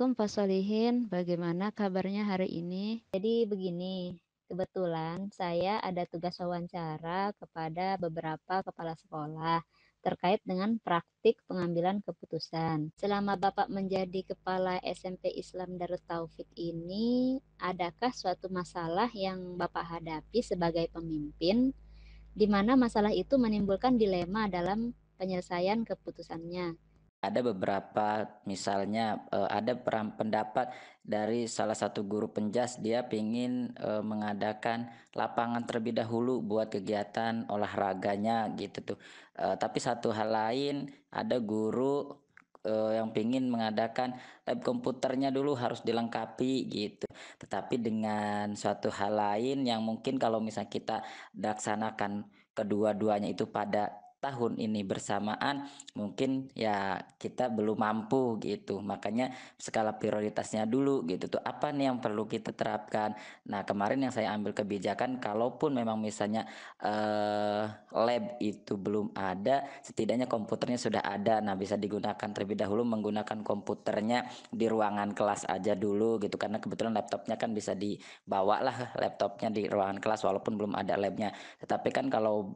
Assalamualaikum Pak Solihin, bagaimana kabarnya hari ini? Jadi begini, kebetulan saya ada tugas wawancara kepada beberapa kepala sekolah terkait dengan praktik pengambilan keputusan. Selama Bapak menjadi kepala SMP Islam Darut Taufik ini, adakah suatu masalah yang Bapak hadapi sebagai pemimpin, di mana masalah itu menimbulkan dilema dalam penyelesaian keputusannya? Ada beberapa misalnya, ada pendapat dari salah satu guru penjas dia pingin, mengadakan lapangan terlebih dahulu buat kegiatan olahraganya gitu tuh. Tapi satu hal lain ada guru, yang pingin mengadakan lab komputernya dulu harus dilengkapi gitu. Tetapi dengan suatu hal lain yang mungkin kalau misalnya kita laksanakan kedua-duanya itu pada tahun ini bersamaan, mungkin ya kita belum mampu gitu. Makanya skala prioritasnya dulu gitu tuh, apa nih yang perlu kita terapkan. Nah, kemarin yang saya ambil kebijakan kalaupun memang misalnya, lab itu belum ada, setidaknya komputernya sudah ada. Nah, bisa digunakan terlebih dahulu menggunakan komputernya di ruangan kelas aja dulu gitu, karena kebetulan laptopnya kan bisa dibawa lah laptopnya di ruangan kelas walaupun belum ada labnya. Tetapi kan kalau,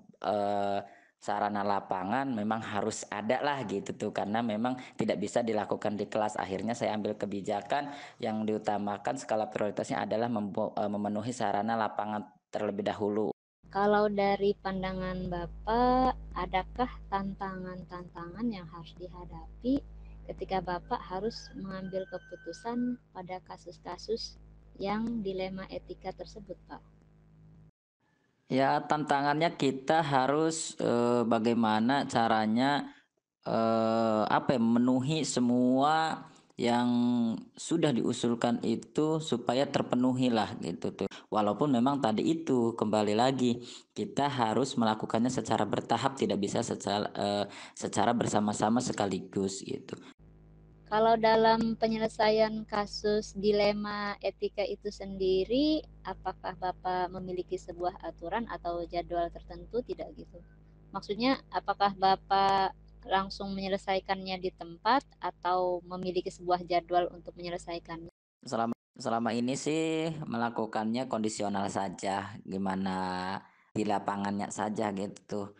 sarana lapangan memang harus ada lah gitu tuh, karena memang tidak bisa dilakukan di kelas. Akhirnya saya ambil kebijakan yang diutamakan skala prioritasnya adalah memenuhi sarana lapangan terlebih dahulu. Kalau dari pandangan Bapak, adakah tantangan-tantangan yang harus dihadapi ketika Bapak harus mengambil keputusan pada kasus-kasus yang dilema etika tersebut, Pak? Ya, tantangannya kita harus, bagaimana caranya, apa ya, memenuhi semua yang sudah diusulkan itu supaya terpenuhi lah gitu tuh. Walaupun memang tadi itu, kembali lagi, kita harus melakukannya secara bertahap, tidak bisa secara bersama-sama sekaligus gitu. Kalau dalam penyelesaian kasus dilema etika itu sendiri, apakah Bapak memiliki sebuah aturan atau jadwal tertentu tidak gitu? Maksudnya, apakah Bapak langsung menyelesaikannya di tempat atau memiliki sebuah jadwal untuk menyelesaikannya? Selama ini sih melakukannya kondisional saja, gimana di lapangannya saja gitu.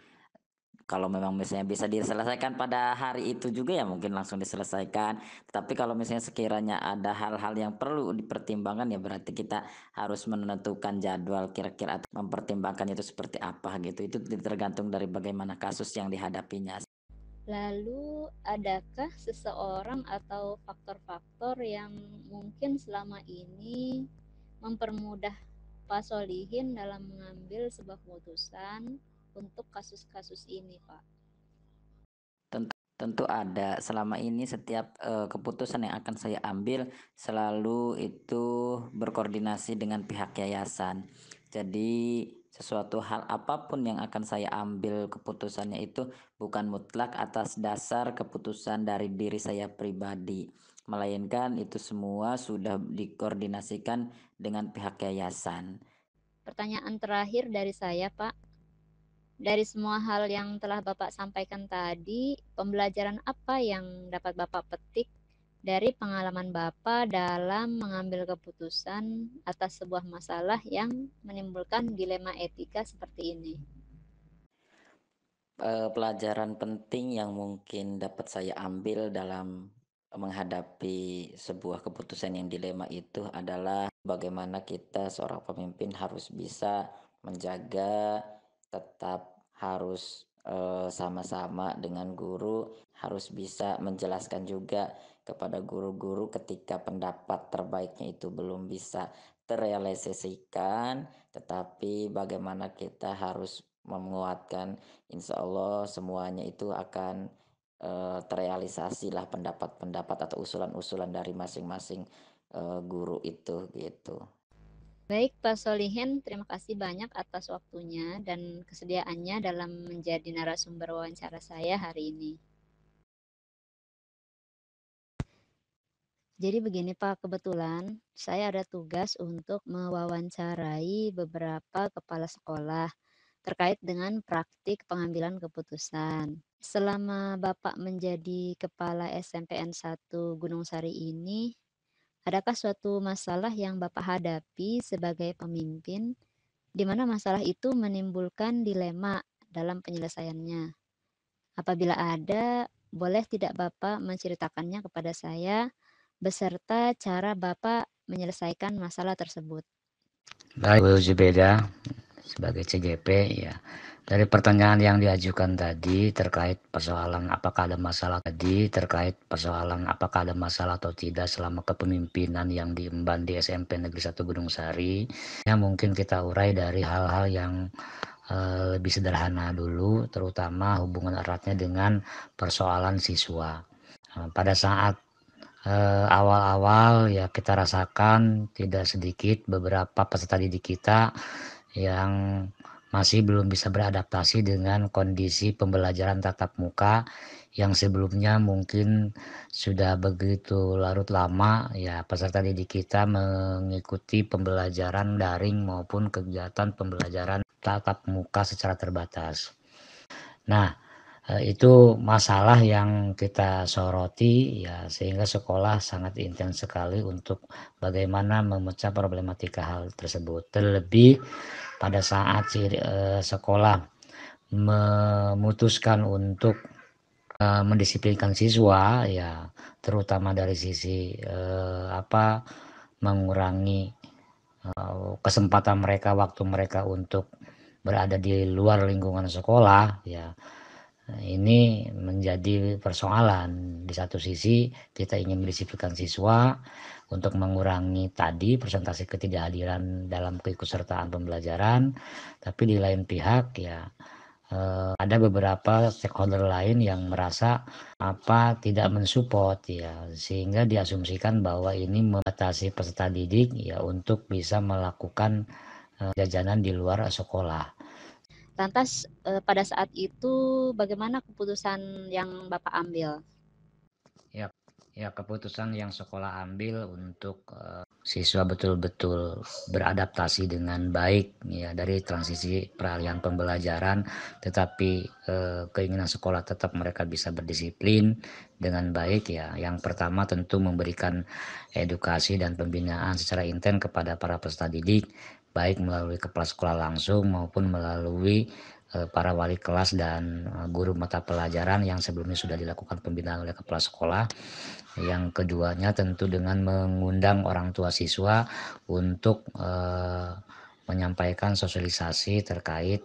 Kalau memang misalnya bisa diselesaikan pada hari itu juga ya mungkin langsung diselesaikan. Tapi kalau misalnya sekiranya ada hal-hal yang perlu dipertimbangkan ya berarti kita harus menentukan jadwal kira-kira atau mempertimbangkan itu seperti apa gitu. Itu tergantung dari bagaimana kasus yang dihadapinya. Lalu, adakah seseorang atau faktor-faktor yang mungkin selama ini mempermudah Pak Solihin dalam mengambil sebuah keputusan untuk kasus-kasus ini, Pak? Tentu ada. Selama ini setiap, keputusan yang akan saya ambil selalu itu berkoordinasi dengan pihak yayasan. Jadi sesuatu hal apapun yang akan saya ambil keputusannya itu bukan mutlak atas dasar keputusan dari diri saya pribadi, melainkan itu semua sudah dikoordinasikan dengan pihak yayasan. Pertanyaan terakhir dari saya, Pak. Dari semua hal yang telah Bapak sampaikan tadi, pembelajaran apa yang dapat Bapak petik dari pengalaman Bapak dalam mengambil keputusan atas sebuah masalah yang menimbulkan dilema etika seperti ini? Pelajaran penting yang mungkin dapat saya ambil dalam menghadapi sebuah keputusan yang dilema itu adalah bagaimana kita seorang pemimpin harus bisa menjaga, tetap harus, sama-sama dengan guru, harus bisa menjelaskan juga kepada guru-guru ketika pendapat terbaiknya itu belum bisa terrealisasikan, tetapi bagaimana kita harus menguatkan. Insya Allah semuanya itu akan, terrealisasilah pendapat-pendapat atau usulan-usulan dari masing-masing, guru itu, gitu. Baik, Pak Solihin, terima kasih banyak atas waktunya dan kesediaannya dalam menjadi narasumber wawancara saya hari ini. Jadi begini Pak, kebetulan saya ada tugas untuk mewawancarai beberapa kepala sekolah terkait dengan praktik pengambilan keputusan. Selama Bapak menjadi kepala SMPN 1 Gunung Sari ini, Adakah suatu masalah yang Bapak hadapi sebagai pemimpin, di mana masalah itu menimbulkan dilema dalam penyelesaiannya? Apabila ada, boleh tidak Bapak menceritakannya kepada saya, beserta cara Bapak menyelesaikan masalah tersebut? Baik, Bu Zubeda, sebagai CGP ya. Dari pertanyaan yang diajukan tadi terkait persoalan apakah ada masalah atau tidak selama kepemimpinan yang diemban di SMP Negeri 1 Gunung Sari. Ya, mungkin kita urai dari hal-hal yang lebih sederhana dulu, terutama hubungan eratnya dengan persoalan siswa. Pada saat awal-awal ya kita rasakan tidak sedikit beberapa peserta didik kita yang masih belum bisa beradaptasi dengan kondisi pembelajaran tatap muka yang sebelumnya mungkin sudah begitu larut lama ya peserta didik kita mengikuti pembelajaran daring maupun kegiatan pembelajaran tatap muka secara terbatas. Nah, itu masalah yang kita soroti ya sehingga sekolah sangat intens sekali untuk bagaimana memecah problematika hal tersebut. Terlebih pada saat sekolah memutuskan untuk mendisiplinkan siswa ya terutama dari sisi mengurangi kesempatan mereka, waktu mereka untuk berada di luar lingkungan sekolah ya. Ini menjadi persoalan. Di satu sisi kita ingin mendisiplinkan siswa untuk mengurangi tadi persentase ketidakhadiran dalam keikutsertaan pembelajaran, tapi di lain pihak ya ada beberapa stakeholder lain yang merasa tidak mensupport ya sehingga diasumsikan bahwa ini membatasi peserta didik ya untuk bisa melakukan jajanan di luar sekolah. Lantas pada saat itu bagaimana keputusan yang Bapak ambil? Ya keputusan yang sekolah ambil untuk siswa betul-betul beradaptasi dengan baik ya dari transisi peralihan pembelajaran, tetapi keinginan sekolah tetap mereka bisa berdisiplin dengan baik ya. Yang pertama tentu memberikan edukasi dan pembinaan secara intens kepada para peserta didik, baik melalui kepala sekolah langsung maupun melalui para wali kelas dan guru mata pelajaran yang sebelumnya sudah dilakukan pembinaan oleh kepala sekolah. Yang keduanya tentu dengan mengundang orang tua siswa untuk menyampaikan sosialisasi terkait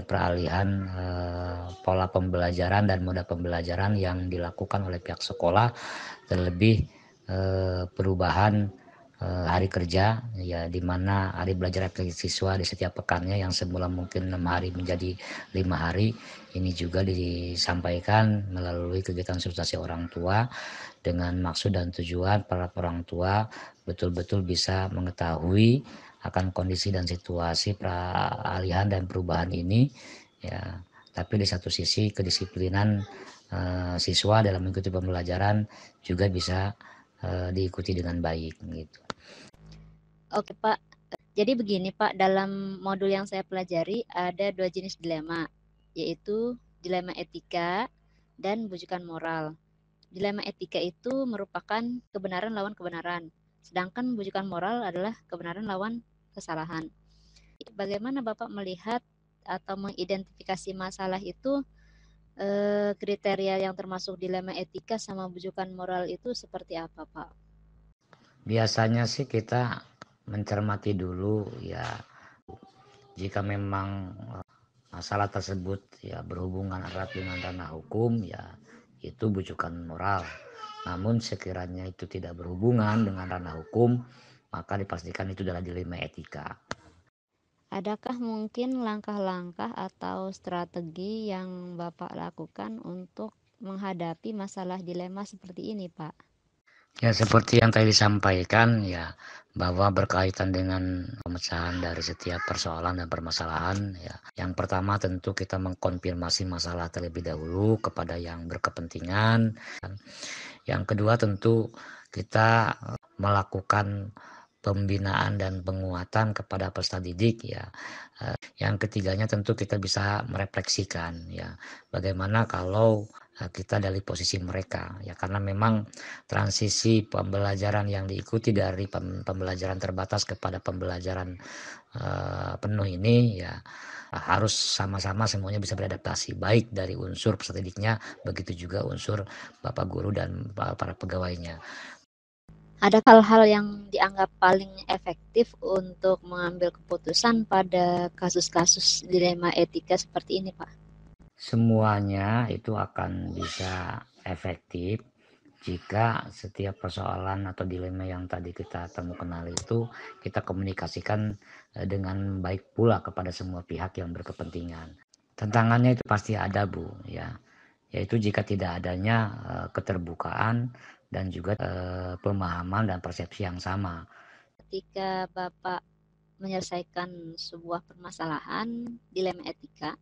peralihan pola pembelajaran dan moda pembelajaran yang dilakukan oleh pihak sekolah, terlebih perubahan hari kerja ya di mana hari belajar siswa di setiap pekannya yang semula mungkin 6 hari menjadi 5 hari ini juga disampaikan melalui kegiatan sosialisasi orang tua dengan maksud dan tujuan para orang tua betul-betul bisa mengetahui akan kondisi dan situasi peralihan dan perubahan ini ya. Tapi di satu sisi kedisiplinan siswa dalam mengikuti pembelajaran juga bisa diikuti dengan baik gitu. Oke Pak, jadi begini Pak, dalam modul yang saya pelajari ada 2 jenis dilema, yaitu dilema etika dan bujukan moral. Dilema etika itu merupakan kebenaran lawan kebenaran, sedangkan bujukan moral adalah kebenaran lawan kesalahan. Bagaimana Bapak melihat atau mengidentifikasi masalah itu, kriteria yang termasuk dilema etika sama bujukan moral itu seperti apa Pak? Biasanya sih kita mencermati dulu ya jika memang masalah tersebut ya berhubungan erat dengan ranah hukum ya itu bujukan moral. Namun sekiranya itu tidak berhubungan dengan ranah hukum maka dipastikan itu adalah dilema etika. Adakah mungkin langkah-langkah atau strategi yang Bapak lakukan untuk menghadapi masalah dilema seperti ini, Pak? Ya seperti yang tadi disampaikan ya bahwa berkaitan dengan pemecahan dari setiap persoalan dan permasalahan ya. Yang pertama tentu kita mengkonfirmasi masalah terlebih dahulu kepada yang berkepentingan. Yang kedua tentu kita melakukan pembinaan dan penguatan kepada peserta didik ya. Yang ketiganya tentu kita bisa merefleksikan ya bagaimana kalau kita dari posisi mereka ya, karena memang transisi pembelajaran yang diikuti dari pembelajaran terbatas kepada pembelajaran penuh ini ya harus sama-sama semuanya bisa beradaptasi, baik dari unsur peserta didiknya, begitu juga unsur bapak guru dan para pegawainya. Ada hal-hal yang dianggap paling efektif untuk mengambil keputusan pada kasus-kasus dilema etika seperti ini, Pak? Semuanya itu akan bisa efektif jika setiap persoalan atau dilema yang tadi kita temukan itu kita komunikasikan dengan baik pula kepada semua pihak yang berkepentingan. Tantangannya itu pasti ada, Bu, ya. Yaitu jika tidak adanya keterbukaan dan juga pemahaman dan persepsi yang sama. Ketika Bapak menyelesaikan sebuah permasalahan dilema etika,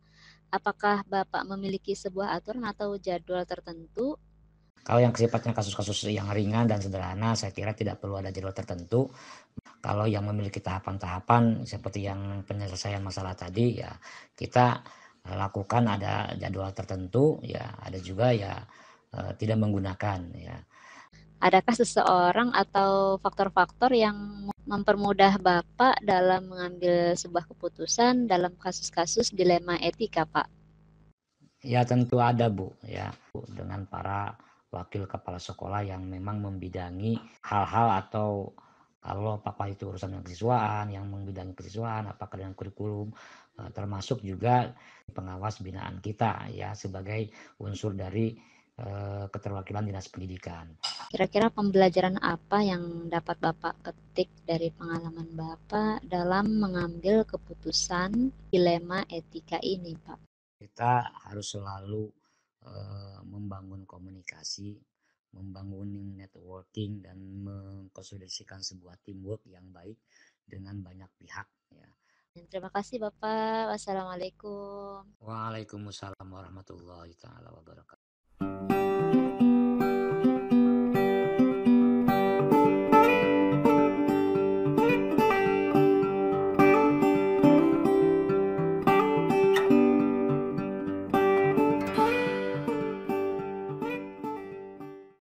apakah Bapak memiliki sebuah aturan atau jadwal tertentu? Kalau yang sifatnya kasus-kasus yang ringan dan sederhana, saya kira tidak perlu ada jadwal tertentu. Kalau yang memiliki tahapan-tahapan seperti yang penyelesaian masalah tadi, ya kita lakukan ada jadwal tertentu, ya ada juga ya tidak menggunakan, ya. Adakah seseorang atau faktor-faktor yang mempermudah Bapak dalam mengambil sebuah keputusan dalam kasus-kasus dilema etika, Pak? Ya tentu ada, Bu, ya, dengan para wakil kepala sekolah yang memang membidangi hal-hal atau kalau Papa itu urusan kesiswaan, yang membidangi kesiswaan, apakah dengan kurikulum, termasuk juga pengawas binaan kita ya sebagai unsur dari keterwakilan dinas pendidikan. Kira-kira pembelajaran apa yang dapat Bapak ketik dari pengalaman Bapak dalam mengambil keputusan dilema etika ini, Pak? Kita harus selalu membangun komunikasi, membangun networking dan mengkonsolidasikan sebuah teamwork yang baik dengan banyak pihak ya. Terima kasih Bapak. Wassalamualaikum. Waalaikumsalam warahmatullahi taala wabarakatuh.